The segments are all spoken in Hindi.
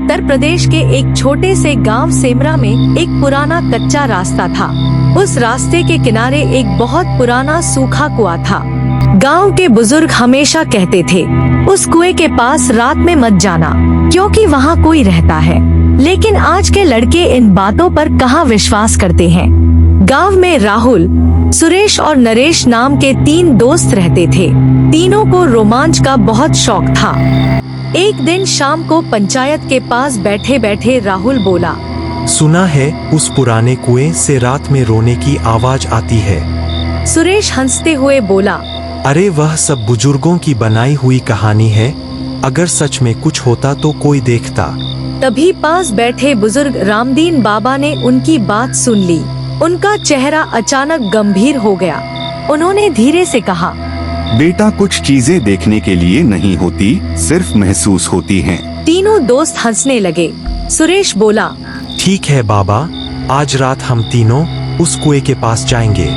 उत्तर प्रदेश के एक छोटे से गांव सेमरा में एक पुराना कच्चा रास्ता था। उस रास्ते के किनारे एक बहुत पुराना सूखा कुआं था। गांव के बुजुर्ग हमेशा कहते थे, उस कुएं के पास रात में मत जाना, क्योंकि वहाँ कोई रहता है। लेकिन आज के लड़के इन बातों पर कहाँ विश्वास करते हैं। गांव में राहुल, सुरेश और नरेश नाम के 3 दोस्त रहते थे। तीनों को रोमांच का बहुत शौक था। एक दिन शाम को पंचायत के पास बैठे बैठे राहुल बोला, सुना है उस पुराने कुएं से रात में रोने की आवाज आती है। सुरेश हंसते हुए बोला, अरे वह सब बुजुर्गों की बनाई हुई कहानी है, अगर सच में कुछ होता तो कोई देखता। तभी पास बैठे बुजुर्ग रामदीन बाबा ने उनकी बात सुन ली। उनका चेहरा अचानक गंभीर हो गया। उन्होंने धीरे से कहा, बेटा, कुछ चीजें देखने के लिए नहीं होती, सिर्फ महसूस होती हैं। तीनों दोस्त हंसने लगे। सुरेश बोला, ठीक है बाबा, आज रात हम तीनों उस कुएं के पास जाएंगे।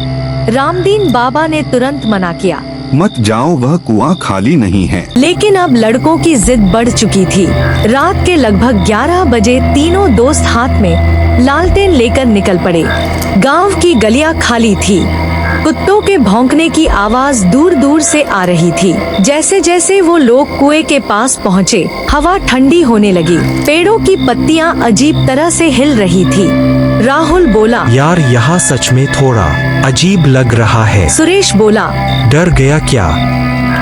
रामदीन बाबा ने तुरंत मना किया, मत जाओ, वह कुआं खाली नहीं है। लेकिन अब लड़कों की जिद बढ़ चुकी थी। रात के लगभग 11 बजे तीनों दोस्त हाथ में लालटेन लेकर निकल पड़े। गांव की गलियां खाली थी। कुत्तों के भौंकने की आवाज दूर दूर से आ रही थी। जैसे जैसे वो लोग कुएं के पास पहुँचे, हवा ठंडी होने लगी। पेड़ों की पत्तियां अजीब तरह से हिल रही थी। राहुल बोला, यार यहाँ सच में थोड़ा अजीब लग रहा है। सुरेश बोला, डर गया क्या?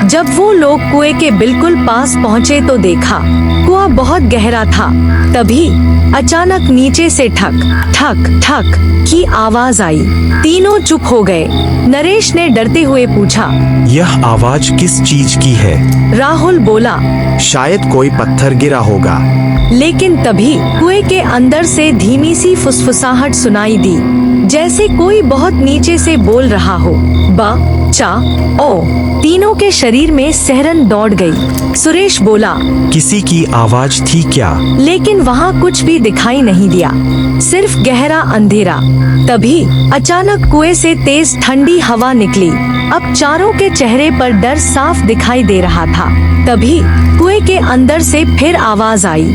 जब वो लोग कुएं के बिल्कुल पास पहुँचे तो देखा कुआं बहुत गहरा था। तभी अचानक नीचे से ठक ठक ठक की आवाज आई। तीनों चुप हो गए। नरेश ने डरते हुए पूछा, यह आवाज किस चीज की है? राहुल बोला, शायद कोई पत्थर गिरा होगा। लेकिन तभी कुएं के अंदर से धीमी सी फुसफुसाहट सुनाई दी, जैसे कोई बहुत नीचे से बोल रहा हो, ब चा ओ। तीनों के शरीर में सिहरन दौड़ गई। सुरेश बोला, किसी की आवाज थी क्या? लेकिन वहाँ कुछ भी दिखाई नहीं दिया, सिर्फ गहरा अंधेरा। तभी अचानक कुएं से तेज ठंडी हवा निकली। अब चारों के चेहरे पर डर साफ दिखाई दे रहा था। तभी कुएं के अंदर से फिर आवाज आई,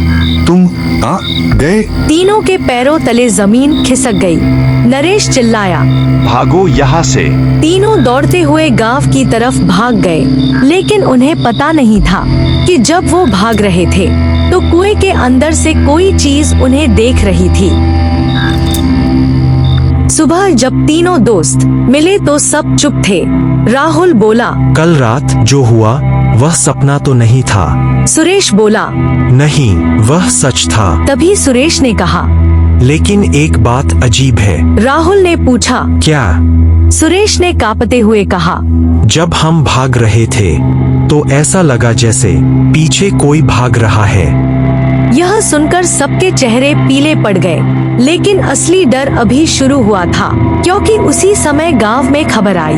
तुम आ गए। तीनों के पैरों तले जमीन खिसक गई। नरेश चिल्लाया, भागो यहाँ से। तीनों दौड़ते हुए गांव की तरफ भाग गए। लेकिन उन्हें पता नहीं था कि जब वो भाग रहे थे तो कुएं के अंदर से कोई चीज उन्हें देख रही थी। सुबह जब तीनों दोस्त मिले तो सब चुप थे। राहुल बोला, कल रात जो हुआ वह सपना तो नहीं था? सुरेश बोला, नहीं, वह सच था। तभी सुरेश ने कहा, लेकिन एक बात अजीब है। राहुल ने पूछा, क्या? सुरेश ने कांपते हुए कहा, जब हम भाग रहे थे तो ऐसा लगा जैसे पीछे कोई भाग रहा है। यह सुनकर सबके चेहरे पीले पड़ गए। लेकिन असली डर अभी शुरू हुआ था, क्योंकि उसी समय गांव में खबर आई,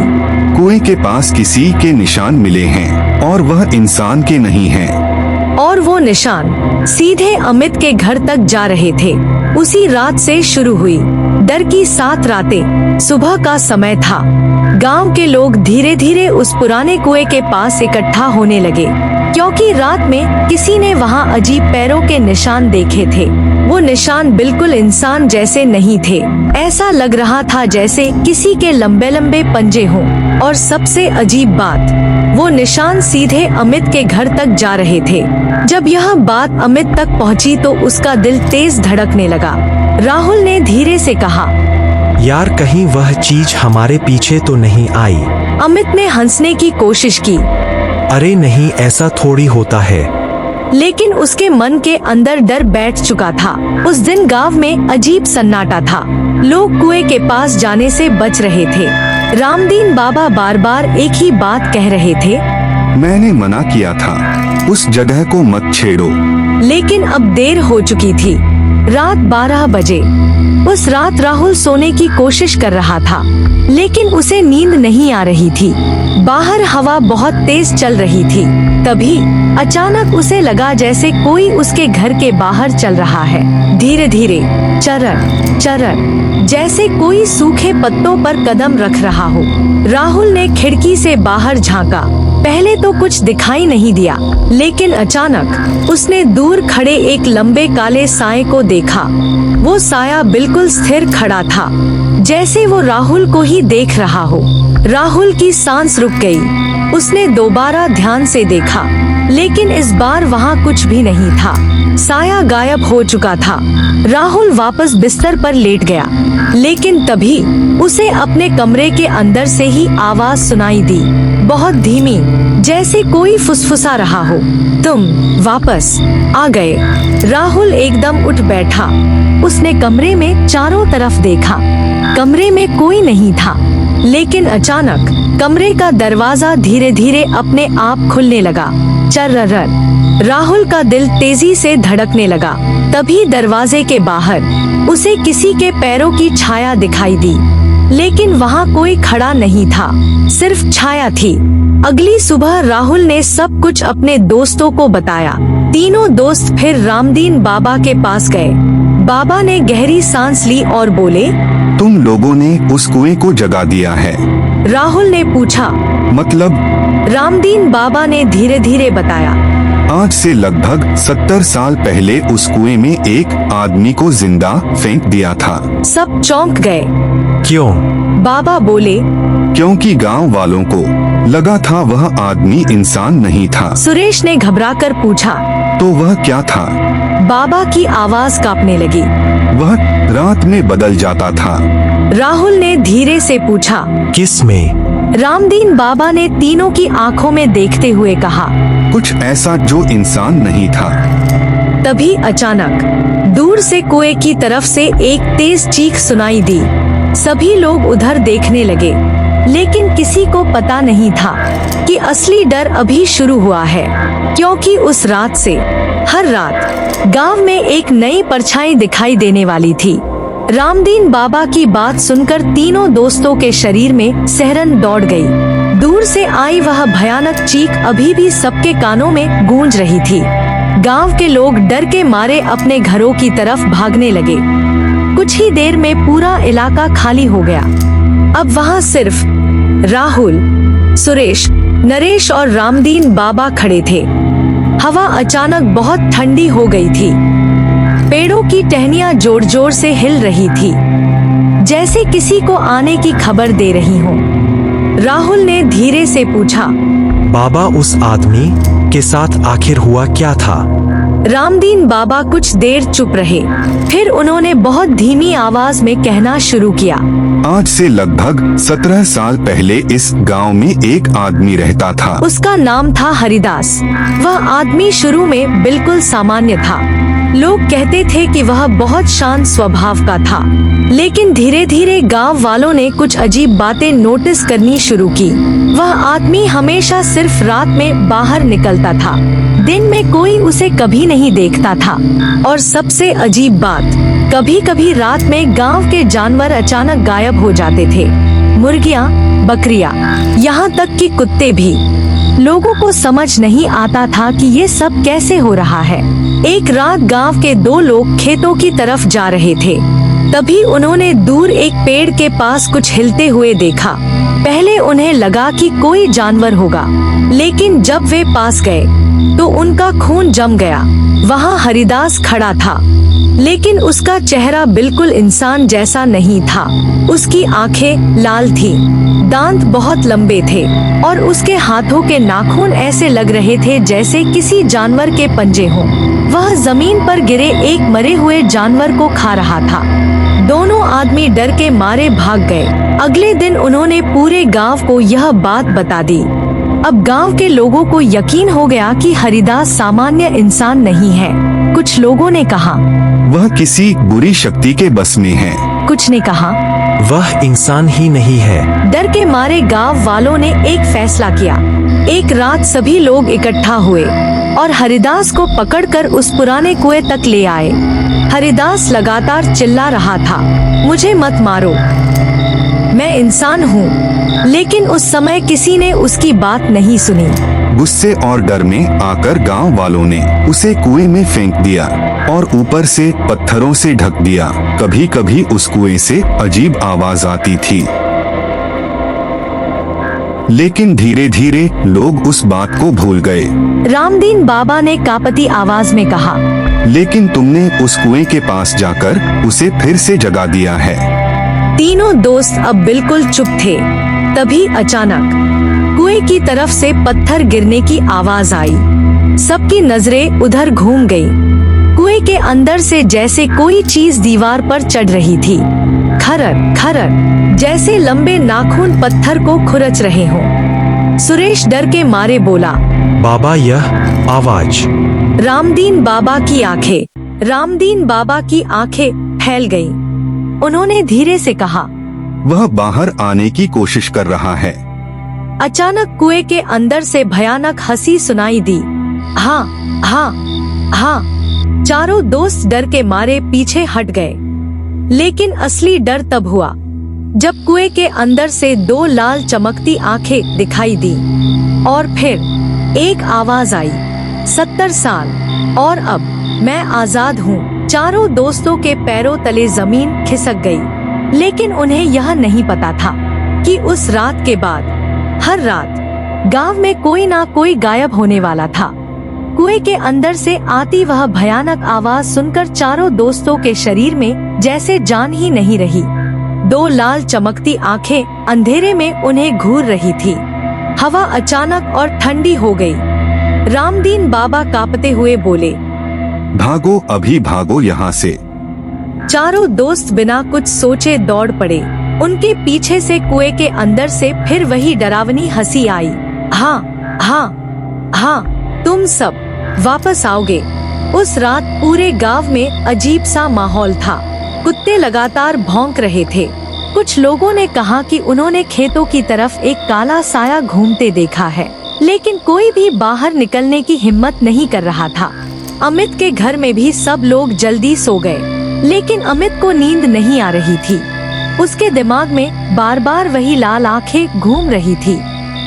कुएं के पास किसी के निशान मिले हैं और वह इंसान के नहीं हैं। और वो निशान सीधे अमित के घर तक जा रहे थे। उसी रात से शुरू हुई डर की 7 रातें। सुबह का समय था। गांव के लोग धीरे धीरे उस पुराने कुएं के पास इकट्ठा होने लगे, क्योंकि रात में किसी ने वहां अजीब पैरों के निशान देखे थे। वो निशान बिल्कुल इंसान जैसे नहीं थे। ऐसा लग रहा था जैसे किसी के लंबे लंबे पंजे हों। और सबसे अजीब बात, वो निशान सीधे अमित के घर तक जा रहे थे। जब यह बात अमित तक पहुंची तो उसका दिल तेज धड़कने लगा। राहुल ने धीरे से कहा, यार कहीं वह चीज हमारे पीछे तो नहीं आई? अमित ने हंसने की कोशिश की। अरे नहीं, ऐसा थोड़ी होता है। लेकिन उसके मन के अंदर डर बैठ चुका था। उस दिन गांव में अजीब सन्नाटा था। लोग कुएं के पास जाने से बच रहे थे। रामदीन बाबा बार बार एक ही बात कह रहे थे, मैंने मना किया था, उस जगह को मत छेड़ो। लेकिन अब देर हो चुकी थी। रात 12 बजे। उस रात राहुल सोने की कोशिश कर रहा था, लेकिन उसे नींद नहीं आ रही थी। बाहर हवा बहुत तेज चल रही थी। तभी अचानक उसे लगा जैसे कोई उसके घर के बाहर चल रहा है। धीरे धीरे, चरर चरर, जैसे कोई सूखे पत्तों पर कदम रख रहा हो। राहुल ने खिड़की से बाहर झांका। पहले तो कुछ दिखाई नहीं दिया, लेकिन अचानक उसने दूर खड़े एक लंबे काले साए को देखा। वो साया बिल्कुल स्थिर खड़ा था, जैसे वो राहुल को ही देख रहा हो। राहुल की सांस रुक गई। उसने दोबारा ध्यान से देखा, लेकिन इस बार वहाँ कुछ भी नहीं था। साया गायब हो चुका था। राहुल वापस बिस्तर पर लेट गया, लेकिन तभी उसे अपने कमरे के अंदर से ही आवाज सुनाई दी, बहुत धीमी, जैसे कोई फुसफुसा रहा हो। तुम वापस आ गए। राहुल एकदम उठ बैठा। उसने कमरे में चारों तरफ देखा। कमरे में कोई नहीं था, लेकिन अचानक कमरे का दरवाजा धीरे धीरे अपने आप खुलने लगा। चर्रर, राहुल का दिल तेजी से धड़कने लगा। तभी दरवाजे के बाहर उसे किसी के पैरों की छाया दिखाई दी, लेकिन वहाँ कोई खड़ा नहीं था, सिर्फ छाया थी। अगली सुबह राहुल ने सब कुछ अपने दोस्तों को बताया। तीनों दोस्त फिर रामदीन बाबा के पास गए। बाबा ने गहरी सांस ली और बोले, तुम लोगों ने उस कुएं को जगा दिया है। राहुल ने पूछा, मतलब? रामदीन बाबा ने धीरे धीरे बताया, आज से लगभग 70 साल पहले उस कुएं में एक आदमी को जिंदा फेंक दिया था। सब चौंक गए। क्यों? बाबा बोले, क्योंकि गांव वालों को लगा था वह आदमी इंसान नहीं था। सुरेश ने घबराकर पूछा, तो वह क्या था? बाबा की आवाज कांपने लगी। वह रात में बदल जाता था। राहुल ने धीरे से पूछा, किस में? रामदीन बाबा ने तीनों की आंखों में देखते हुए कहा, कुछ ऐसा जो इंसान नहीं था। तभी अचानक दूर से कुएं की तरफ से एक तेज चीख सुनाई दी। सभी लोग उधर देखने लगे, लेकिन किसी को पता नहीं था कि असली डर अभी शुरू हुआ है, क्योंकि उस रात से हर रात गांव में एक नई परछाई दिखाई देने वाली थी। रामदीन बाबा की बात सुनकर तीनों दोस्तों के शरीर में सिहरन दौड़ गई। दूर से आई वह भयानक चीख अभी भी सबके कानों में गूंज रही थी। गांव के लोग डर के मारे अपने घरों की तरफ भागने लगे। कुछ ही देर में पूरा इलाका खाली हो गया। अब वहाँ सिर्फ राहुल, सुरेश, नरेश और रामदीन बाबा खड़े थे। हवा अचानक बहुत ठंडी हो गई थी। पेड़ों की टहनियां जोर जोर से हिल रही थी, जैसे किसी को आने की खबर दे रही हो। राहुल ने धीरे से पूछा, बाबा, उस आदमी के साथ आखिर हुआ क्या था? रामदीन बाबा कुछ देर चुप रहे, फिर उन्होंने बहुत धीमी आवाज में कहना शुरू किया, आज से लगभग 17 साल पहले इस गांव में एक आदमी रहता था। उसका नाम था हरिदास। वह आदमी शुरू में बिल्कुल सामान्य था। लोग कहते थे कि वह बहुत शांत स्वभाव का था, लेकिन धीरे धीरे गांव वालों ने कुछ अजीब बातें नोटिस करनी शुरू की। वह आदमी हमेशा सिर्फ रात में बाहर निकलता था, दिन में कोई उसे कभी नहीं देखता था। और सबसे अजीब बात, कभी कभी रात में गांव के जानवर अचानक गायब हो जाते थे। मुर्गियां, बकरियां, यहाँ तक कि कुत्ते भी। लोगों को समझ नहीं आता था कि ये सब कैसे हो रहा है। एक रात गांव के दो लोग खेतों की तरफ जा रहे थे। तभी उन्होंने दूर एक पेड़ के पास कुछ हिलते हुए देखा। पहले उन्हें लगा कि कोई जानवर होगा, लेकिन जब वे पास गए तो उनका खून जम गया। वहाँ हरिदास खड़ा था, लेकिन उसका चेहरा बिल्कुल इंसान जैसा नहीं था। उसकी आंखें लाल थीं, दांत बहुत लंबे थे और उसके हाथों के नाखून ऐसे लग रहे थे जैसे किसी जानवर के पंजे हों। वह जमीन पर गिरे एक मरे हुए जानवर को खा रहा था। दोनों आदमी डर के मारे भाग गए। अगले दिन उन्होंने पूरे गांव को यह बात बता दी। अब गांव के लोगों को यकीन हो गया कि हरिदास सामान्य इंसान नहीं है। कुछ लोगों ने कहा, वह किसी बुरी शक्ति के बस में है। कुछ ने कहा, वह इंसान ही नहीं है। डर के मारे गांव वालों ने एक फैसला किया। एक रात सभी लोग इकट्ठा हुए और हरिदास को पकड़कर उस पुराने कुएं तक ले आए। हरिदास लगातार चिल्ला रहा था, मुझे मत मारो, मैं इंसान हूँ। लेकिन उस समय किसी ने उसकी बात नहीं सुनी। गुस्से और डर में आकर गांव वालों ने उसे कुएं में फेंक दिया और ऊपर से पत्थरों से ढक दिया। कभी कभी उस कुएं से अजीब आवाज आती थी, लेकिन धीरे धीरे लोग उस बात को भूल गए। रामदीन बाबा ने कांपती आवाज में कहा, लेकिन तुमने उस कुएं के पास जाकर उसे फिर से जगा दिया है। तीनों दोस्त अब बिल्कुल चुप थे। तभी अचानक कुएं की तरफ से पत्थर गिरने की आवाज आई। सबकी नजरें उधर घूम गई। कुएं के अंदर से जैसे कोई चीज दीवार पर चढ़ रही थी। खरर खरर, जैसे लंबे नाखून पत्थर को खुरच रहे हों। सुरेश डर के मारे बोला, बाबा यह आवाज। रामदीन बाबा की आंखें फैल गईं। उन्होंने धीरे से कहा, वह बाहर आने की कोशिश कर रहा है। अचानक कुएं के अंदर से भयानक हंसी सुनाई दी। हाँ हाँ हाँ। चारों दोस्त डर के मारे पीछे हट गए। लेकिन असली डर तब हुआ जब कुएं के अंदर से दो लाल चमकती आंखें दिखाई दी और फिर एक आवाज आई, 70 साल और अब मैं आजाद हूँ। चारों दोस्तों के पैरों तले जमीन खिसक गई। लेकिन उन्हें यह नहीं पता था कि उस रात के बाद हर रात गांव में कोई ना कोई गायब होने वाला था। कुएं के अंदर से आती वह भयानक आवाज सुनकर चारों दोस्तों के शरीर में जैसे जान ही नहीं रही। दो लाल चमकती आंखें अंधेरे में उन्हें घूर रही थी। हवा अचानक और ठंडी हो गई। रामदीन बाबा कांपते हुए बोले, भागो, अभी भागो यहाँ से। चारों दोस्त बिना कुछ सोचे दौड़ पड़े। उनके पीछे से कुएं के अंदर से फिर वही डरावनी हंसी आई। हाँ हाँ हाँ, तुम सब वापस आओगे। उस रात पूरे गांव में अजीब सा माहौल था। कुत्ते लगातार भौंक रहे थे। कुछ लोगों ने कहा कि उन्होंने खेतों की तरफ एक काला साया घूमते देखा है, लेकिन कोई भी बाहर निकलने की हिम्मत नहीं कर रहा था। अमित के घर में भी सब लोग जल्दी सो गए, लेकिन अमित को नींद नहीं आ रही थी। उसके दिमाग में बार बार वही लाल आंखें घूम रही थी।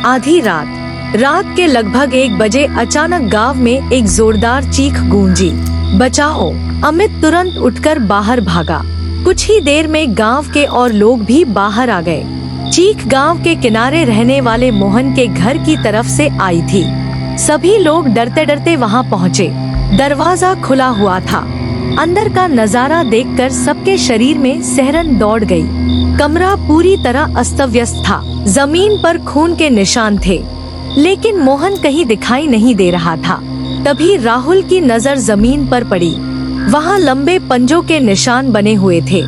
आधी रात के लगभग 1 बजे अचानक गांव में एक जोरदार चीख गूंजी, बचाओ। अमित तुरंत उठकर बाहर भागा। कुछ ही देर में गांव के और लोग भी बाहर आ गए। चीख गांव के किनारे रहने वाले मोहन के घर की तरफ से आई थी। सभी लोग डरते डरते वहां पहुंचे। दरवाजा खुला हुआ था। अंदर का नजारा देखकर सबके शरीर में सिहरन दौड़ गई। कमरा पूरी तरह अस्त व्यस्त था। जमीन पर खून के निशान थे, लेकिन मोहन कहीं दिखाई नहीं दे रहा था। तभी राहुल की नजर जमीन पर पड़ी। वहाँ लंबे पंजों के निशान बने हुए थे,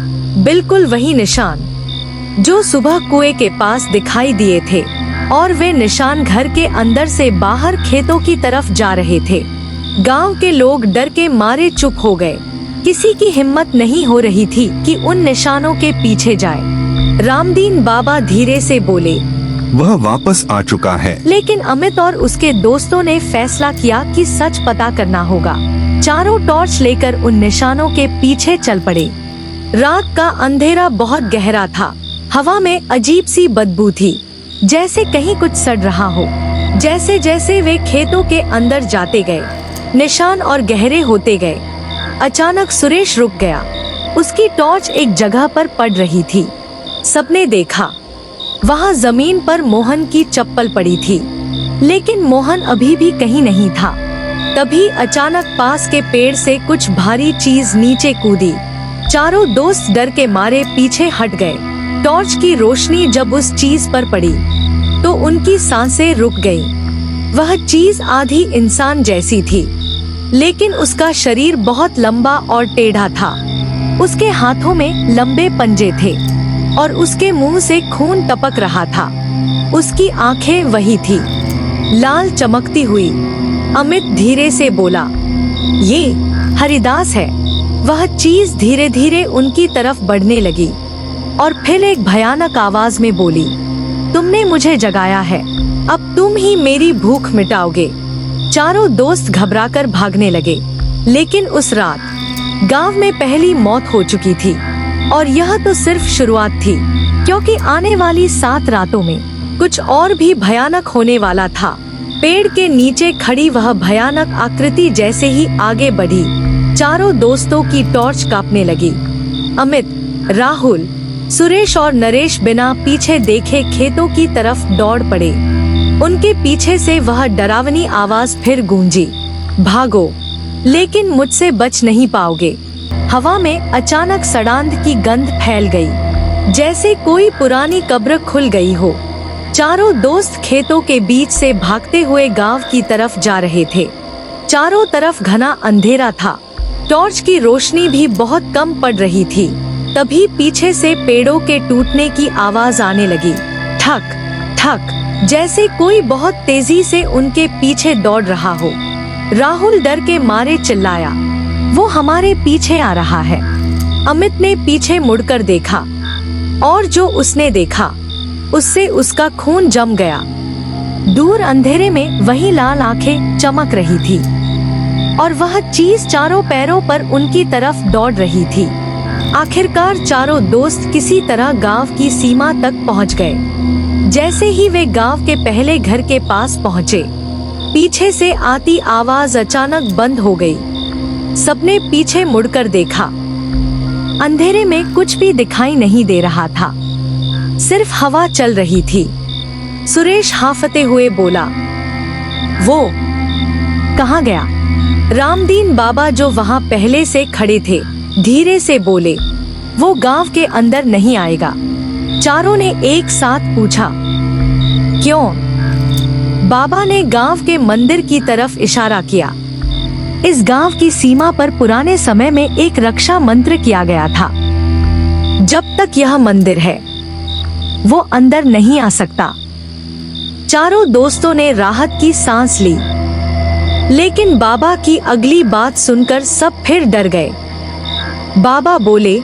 बिल्कुल वही निशान जो सुबह कुएं के पास दिखाई दिए थे। और वे निशान घर के अंदर से बाहर खेतों की तरफ जा रहे थे। गांव के लोग डर के मारे चुप हो गए। किसी की हिम्मत नहीं हो रही थी कि उन निशानों के पीछे जाए। रामदीन बाबा धीरे से बोले, वह वापस आ चुका है। लेकिन अमित और उसके दोस्तों ने फैसला किया कि सच पता करना होगा। चारों टॉर्च लेकर उन निशानों के पीछे चल पड़े। रात का अंधेरा बहुत गहरा था। हवा में अजीब सी बदबू थी, जैसे कहीं कुछ सड़ रहा हो। जैसे जैसे वे खेतों के अंदर जाते गए, निशान और गहरे होते गए। अचानक सुरेश रुक गया। उसकी टॉर्च एक जगह पर पड़ रही थी। सबने देखा, वहाँ जमीन पर मोहन की चप्पल पड़ी थी, लेकिन मोहन अभी भी कहीं नहीं था। तभी अचानक पास के पेड़ से कुछ भारी चीज नीचे कूदी। चारों दोस्त डर के मारे पीछे हट गए। टॉर्च की रोशनी जब उस चीज पर पड़ी तो उनकी सांसें रुक गईं। वह चीज आधी इंसान जैसी थी, लेकिन उसका शरीर बहुत लंबा और टेढ़ा था। उसके हाथों में लंबे पंजे थे और उसके मुंह से खून टपक रहा था। उसकी आंखें वही थी, लाल चमकती हुई। अमित धीरे से बोला, ये हरिदास है। वह चीज धीरे धीरे उनकी तरफ बढ़ने लगी और फिर एक भयानक आवाज में बोली, तुमने मुझे जगाया है, अब तुम ही मेरी भूख मिटाओगे। चारों दोस्त घबराकर भागने लगे। लेकिन उस रात गांव में पहली मौत हो चुकी थी, और यह तो सिर्फ शुरुआत थी, क्योंकि आने वाली 7 रातों में कुछ और भी भयानक होने वाला था। पेड़ के नीचे खड़ी वह भयानक आकृति जैसे ही आगे बढ़ी, चारों दोस्तों की टॉर्च कांपने लगी। अमित, राहुल, सुरेश और नरेश बिना पीछे देखे खेतों की तरफ दौड़ पड़े। उनके पीछे से वह डरावनी आवाज फिर गूंजी, भागो, लेकिन मुझसे बच नहीं पाओगे। हवा में अचानक सड़ांध की गंध फैल गई, जैसे कोई पुरानी कब्र खुल गई हो। चारों दोस्त खेतों के बीच से भागते हुए गांव की तरफ जा रहे थे। चारों तरफ घना अंधेरा था, टॉर्च की रोशनी भी बहुत कम पड़ रही थी। तभी पीछे से पेड़ों के टूटने की आवाज आने लगी, ठक ठक, जैसे कोई बहुत तेजी से उनके पीछे दौड़ रहा हो। राहुल डर के मारे चिल्लाया, वो हमारे पीछे आ रहा है। अमित ने पीछे मुड़कर देखा, और जो उसने देखा उससे उसका खून जम गया। दूर अंधेरे में वही लाल आंखें चमक रही थी, और वह चीज चारों पैरों पर उनकी तरफ दौड़ रही थी। आखिरकार चारों दोस्त किसी तरह गांव की सीमा तक पहुंच गए। जैसे ही वे गांव के पहले घर के पास पहुंचे, पीछे से आती आवाज अचानक बंद हो गई। सबने पीछे मुड़कर देखा। अंधेरे में कुछ भी दिखाई नहीं दे रहा था, सिर्फ हवा चल रही थी। सुरेश हांफते हुए बोला, वो कहाँ गया? रामदीन बाबा जो वहाँ पहले से खड़े थे, धीरे से बोले, वो गांव के अंदर नहीं आएगा। चारों ने एक साथ पूछा, क्यों? बाबा ने गांव के मंदिर की तरफ इशारा किया। इस गांव की सीमा पर पुराने समय में एक रक्षा मंत्र किया गया था। जब तक यह मंदिर है, वो अंदर नहीं आ सकता। चारों दोस्तों ने राहत की सांस ली, लेकिन बाबा की अगली बात सुनकर सब फिर डर गए। बाबा बोले,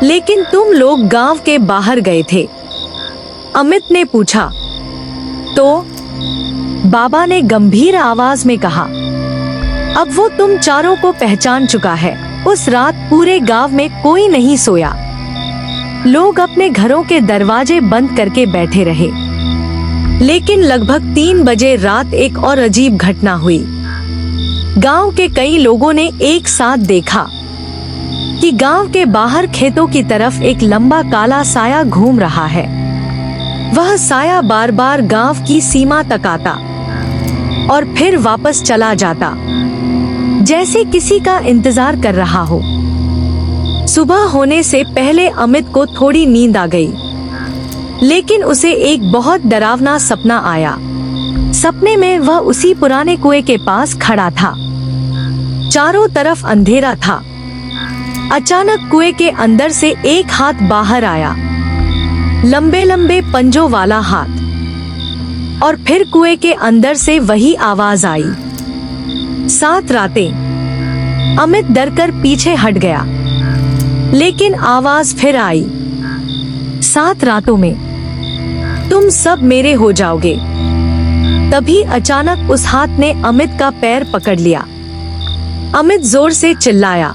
लेकिन तुम लोग गांव के बाहर गए थे। अमित ने पूछा, तो? बाबा ने गंभीर आवाज में कहा, अब वो तुम चारों को पहचान चुका है। उस रात पूरे गांव में कोई नहीं सोया। लोग अपने घरों के दरवाजे बंद करके बैठे रहे। लेकिन लगभग 3 बजे रात एक और अजीब घटना हुई। गांव के कई लोगों ने एक साथ देखा कि गांव के बाहर खेतों की तरफ एक लंबा काला साया घूम रहा है। वह साया बार बार गांव की सीमा तक आता और फिर वापस चला जाता, जैसे किसी का इंतजार कर रहा हो। सुबह होने से पहले अमित को थोड़ी नींद आ गई, लेकिन उसे एक बहुत डरावना सपना आया। सपने में वह उसी पुराने कुएं के पास खड़ा था। चारों तरफ अंधेरा था। अचानक कुएं के अंदर से एक हाथ बाहर आया, लंबे लंबे पंजों वाला हाथ। और फिर कुएं के अंदर से वही आवाज आई, 7 रातें। अमित डरकर पीछे हट गया, लेकिन आवाज फिर आई, 7 रातों में तुम सब मेरे हो जाओगे। तभी अचानक उस हाथ ने अमित का पैर पकड़ लिया। अमित जोर से चिल्लाया,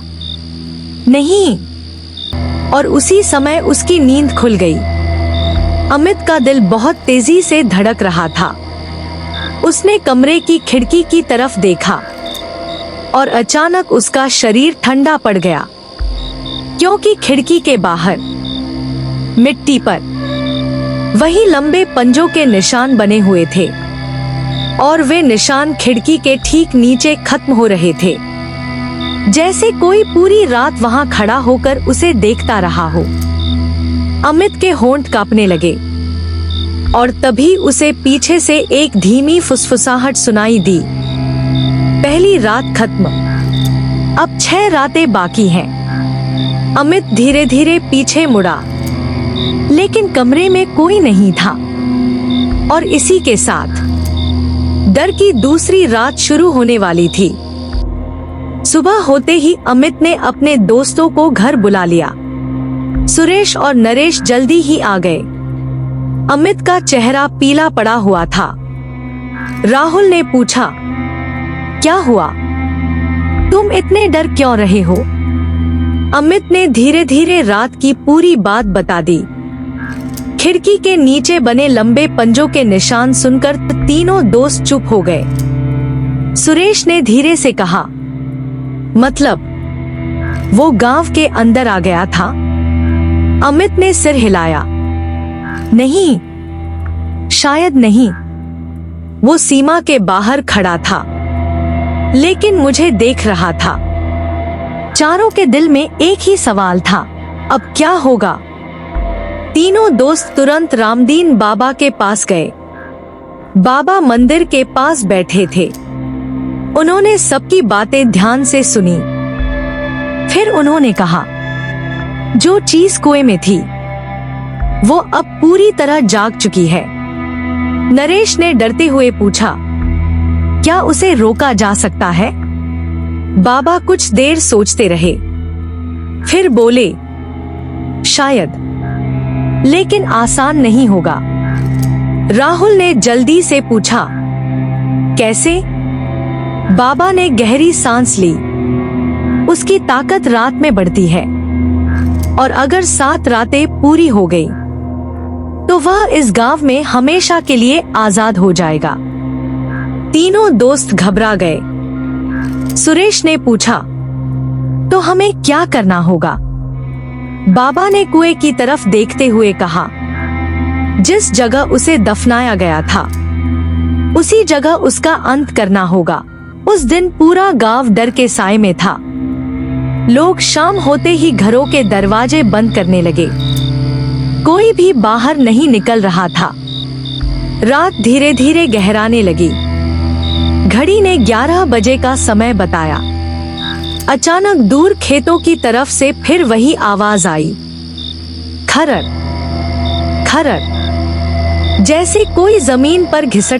नहीं, और उसी समय उसकी नींद खुल गई। अमित का दिल बहुत तेजी से धड़क रहा था। उसने कमरे की खिड़की की तरफ देखा और अचानक उसका शरीर ठंडा पड़ गया, क्योंकि खिड़की के बाहर मिट्टी पर वही लंबे पंजों के निशान बने हुए थे, और वे निशान खिड़की के ठीक नीचे खत्म हो रहे थे, जैसे कोई पूरी रात वहां खड़ा होकर उसे देखता रहा हो। अमित के होंठ कांपने लगे, और तभी उसे पीछे से एक धीमी फुसफुसाहट सुनाई दी, पहली रात खत्म, अब 6 रातें बाकी हैं। अमित धीरे धीरे पीछे मुड़ा, लेकिन कमरे में कोई नहीं था, और इसी के साथ डर की दूसरी रात शुरू होने वाली थी। सुबह होते ही अमित ने अपने दोस्तों को घर बुला लिया। सुरेश और नरेश जल्दी ही आ गए। अमित का चेहरा पीला पड़ा हुआ था। राहुल ने पूछा, क्या हुआ? तुम इतने डर क्यों रहे हो? अमित ने धीरे धीरे रात की पूरी बात बता दी। खिड़की के नीचे बने लंबे पंजों के निशान सुनकर तीनों दोस्त चुप हो गए। सुरेश ने धीरे से कहा, मतलब वो गांव के अंदर आ गया था? अमित ने सिर हिलाया। नहीं, शायद नहीं। वो सीमा के बाहर खड़ा था, लेकिन मुझे देख रहा था। चारों के दिल में एक ही सवाल था, अब क्या होगा? तीनों दोस्त तुरंत रामदीन बाबा के पास गए। बाबा मंदिर के पास बैठे थे। उन्होंने सबकी बातें ध्यान से सुनी। फिर उन्होंने कहा, जो चीज कुएं में थी वो अब पूरी तरह जाग चुकी है। नरेश ने डरते हुए पूछा, क्या उसे रोका जा सकता है? बाबा कुछ देर सोचते रहे, फिर बोले, शायद, लेकिन आसान नहीं होगा। राहुल ने जल्दी से पूछा, कैसे? बाबा ने गहरी सांस ली। उसकी ताकत रात में बढ़ती है, और अगर 7 रातें पूरी हो गई तो वह इस गांव में हमेशा के लिए आजाद हो जाएगा। तीनों दोस्त घबरा गए। सुरेश ने पूछा, तो हमें क्या करना होगा? बाबा ने कुएं की तरफ देखते हुए कहा, जिस जगह उसे दफनाया गया था उसी जगह उसका अंत करना होगा। उस दिन पूरा गांव डर के साए में था। लोग शाम होते ही घरों के दरवाजे बंद करने लगे। कोई भी बाहर नहीं निकल रहा था। रात धीरे धीरे गहराने लगी। घड़ी ने 11 बजे का समय बताया। अचानक दूर खेतों की तरफ से फिर वही आवाज आई, खरर खरर, जैसे कोई जमीन पर घिसट